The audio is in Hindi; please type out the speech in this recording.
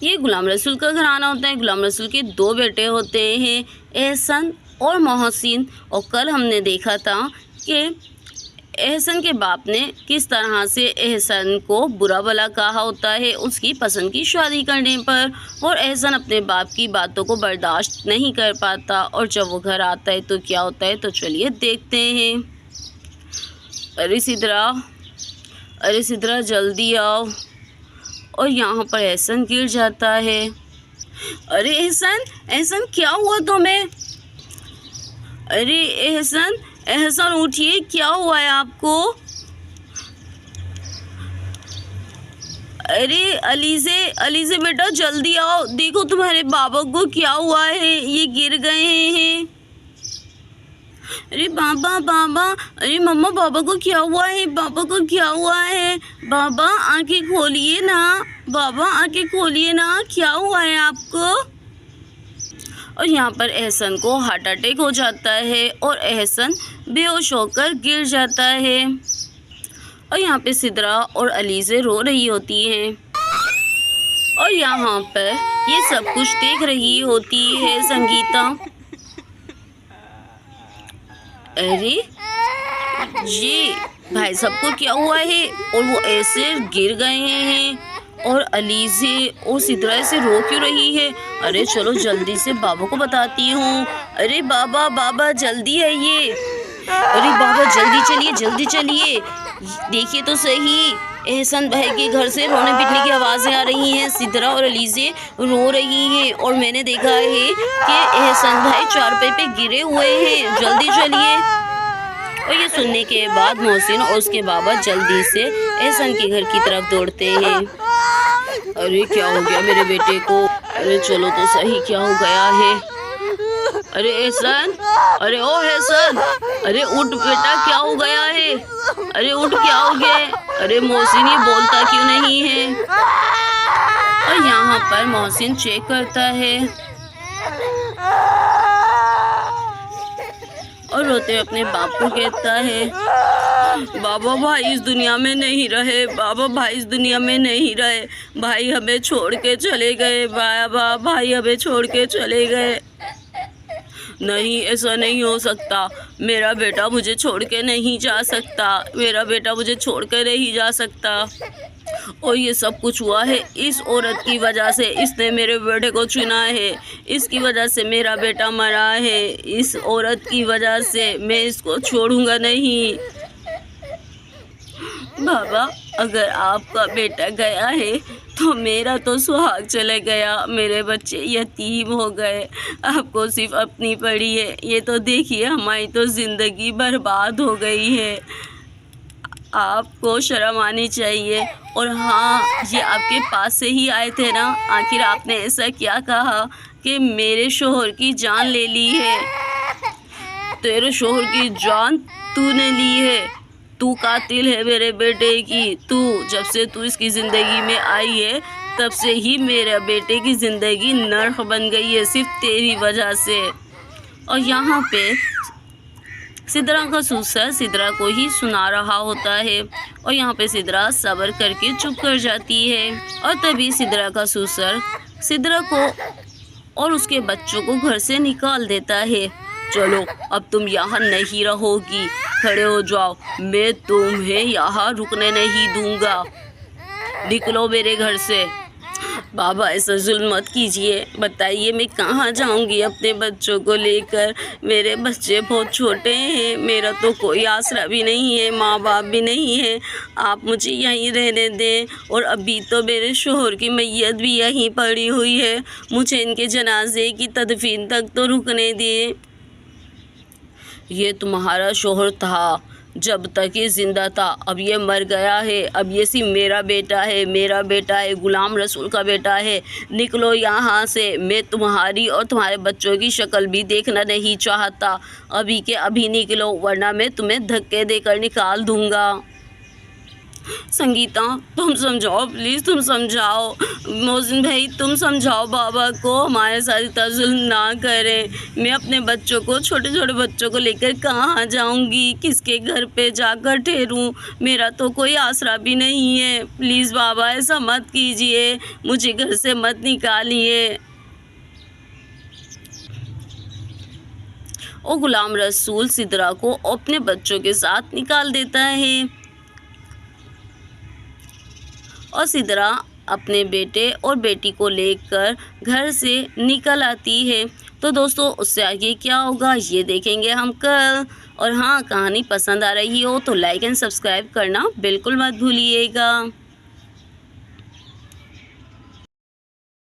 ये गुलाम रसूल का घराना होता है। गुलाम रसूल के 2 बेटे होते हैं, एहसन और मोहसिन। और कल हमने देखा था कि एहसन के बाप ने किस तरह से एहसन को बुरा भला कहा होता है उसकी पसंद की शादी करने पर, और एहसन अपने बाप की बातों को बर्दाश्त नहीं कर पाता, और जब वो घर आता है तो क्या होता है, तो चलिए देखते हैं। अरे सिद्रा जल्दी आओ। और यहाँ पर एहसन गिर जाता है। अरे एहसन क्या हुआ तुम्हें? अरे एहसन उठिए, क्या हुआ है आपको? अरे अलीज़े बेटा जल्दी आओ, देखो तुम्हारे बाबा को क्या हुआ है, ये गिर गए हैं। अरे बाबा, अरे मम्मा बाबा को क्या हुआ है, बाबा आंखें खोलिए ना, क्या हुआ है आपको? और यहाँ पर एहसन को हार्ट अटैक हो जाता है और एहसन बेहोश होकर गिर जाता है। और यहाँ पे सिद्रा और अलीज़े रो रही होती हैं, और यहाँ पर ये सब कुछ देख रही होती है संगीता। अरे ये भाई सबको क्या हुआ है, और वो ऐसे गिर गए हैं, और अलीज़े और सिद्रा से रो क्यों रही है? अरे चलो जल्दी से बाबा को बताती हूँ। अरे बाबा जल्दी आइए। अरे बाबा जल्दी चलिए, देखिए तो सही, एहसन भाई के घर से रोने पीटने की आवाज़ें आ रही हैं। सिद्रा और अलीज़े रो रही हैं, और मैंने देखा है कि एहसन भाई चारपाई पे गिरे हुए हैं, जल्दी चलिए। और ये सुनने के बाद मोहसिन और उसके बाबा जल्दी से एहसन के घर की तरफ दौड़ते हैं। अरे क्या हो गया मेरे बेटे को? अरे चलो तो सही, क्या हो गया है? अरे एहसन, अरे ओ एहसन, अरे उठ बेटा, क्या हो गया है? अरे उठ, क्या हो गया है? अरे मोहसिन ये बोलता क्यों नहीं है? और यहाँ पर मोहसिन चेक करता है और रोते अपने बाप को कहता है, बाबा भाई इस दुनिया में नहीं रहे, भाई हमें छोड़ के चले गए, भाई हमें छोड़ के चले गए। नहीं, ऐसा नहीं हो सकता, मेरा बेटा मुझे छोड़ के नहीं जा सकता, और ये सब कुछ हुआ है इस औरत की वजह से, इसने मेरे बेटे को चुना है, इसकी वजह से मेरा बेटा मरा है, इस औरत की वजह से मैं इसको छोड़ूंगा नहीं। बाबा अगर आपका बेटा गया है तो मेरा तो सुहाग चले गया, मेरे बच्चे यतीम हो गए, आपको सिर्फ अपनी पड़ी है, ये तो देखिए हमारी तो ज़िंदगी बर्बाद हो गई है, आपको शर्म आनी चाहिए। और हाँ, ये आपके पास से ही आए थे ना, आखिर आपने ऐसा क्या कहा कि मेरे शोहर की जान ले ली है? तेरे शोहर की जान तूने ली है, तू कातिल है मेरे बेटे की, जब से तू इसकी ज़िंदगी में आई है तब से ही मेरे बेटे की ज़िंदगी नर्क बन गई है, सिर्फ तेरी वजह से। और यहाँ पे सिद्रा का ससुर सिद्रा को ही सुना रहा होता है, और यहाँ पे सिद्रा सब्र करके चुप कर जाती है। और तभी सिद्रा का ससुर सिद्रा को और उसके बच्चों को घर से निकाल देता है। चलो अब तुम यहाँ नहीं रहोगी, खड़े हो जाओ, मैं तुम्हें यहाँ रुकने नहीं दूंगा, निकलो मेरे घर से। बाबा ऐसा जुल्म मत कीजिए, बताइए मैं कहाँ जाऊँगी अपने बच्चों को लेकर, मेरे बच्चे बहुत छोटे हैं, मेरा तो कोई आसरा भी नहीं है, माँ बाप भी नहीं है, आप मुझे यहीं रहने दें। और अभी तो मेरे शोहर की मैयत भी यहीं पड़ी हुई है, मुझे इनके जनाजे की तदफीन तक तो रुकने दिए। ये तुम्हारा शोहर था जब तक ये ज़िंदा था, अब ये मर गया है, अब ये सिर्फ मेरा बेटा है, गुलाम रसूल का बेटा है, निकलो यहाँ से, मैं तुम्हारी और तुम्हारे बच्चों की शक्ल भी देखना नहीं चाहता, अभी के अभी निकलो, वरना मैं तुम्हें धक्के देकर निकाल दूँगा। संगीता तुम समझाओ, प्लीज़ तुम समझाओ। मोहसिन भाई तुम समझाओ बाबा को हमारे साथ इतना जुल्म ना करें। मैं अपने बच्चों को, छोटे छोटे बच्चों को लेकर कहाँ जाऊँगी, किसके घर पे जाकर ठहरूँ? मेरा तो कोई आसरा भी नहीं है। प्लीज़ बाबा ऐसा मत कीजिए, मुझे घर से मत निकालिए। और गुलाम रसूल सिद्रा को अपने बच्चों के साथ निकाल देता है और सिद्रा अपने बेटे और बेटी को लेकर घर से निकल आती है। तो दोस्तों उससे आगे क्या होगा ये देखेंगे हम कल। और हाँ, कहानी पसंद आ रही हो तो लाइक एंड सब्सक्राइब करना बिल्कुल मत भूलिएगा।